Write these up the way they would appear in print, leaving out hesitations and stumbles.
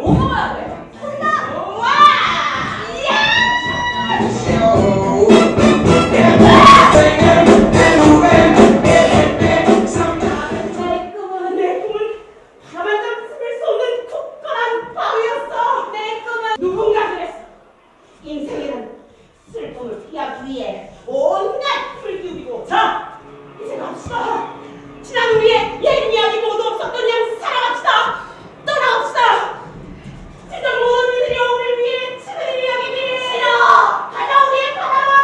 뭐 먹어야 돼? 정답! 우와! 내 꿈은 바람에 숨을 쏟는 굳건한 바위였어. 내 꿈은 누군가 그랬어. 인생에는 슬픔을 피하기 위해 온갖 풀 기울이고. 자, 이제 갑시다. 지난 우리의 옛 이야기 모두 없었던 양 살아갑시다. 떠나갑시다. 진짜 모든 이들이 우리를 위해 치는 이야기니. 싫어. 가자 우리의 바람아.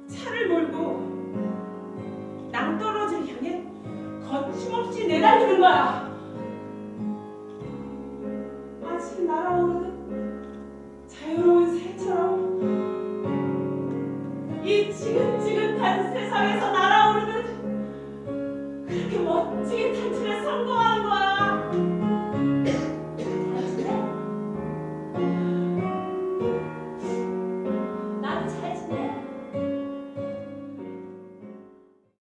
차를 몰고 낭떠러지를 향해 거침없이 내달리는 거야.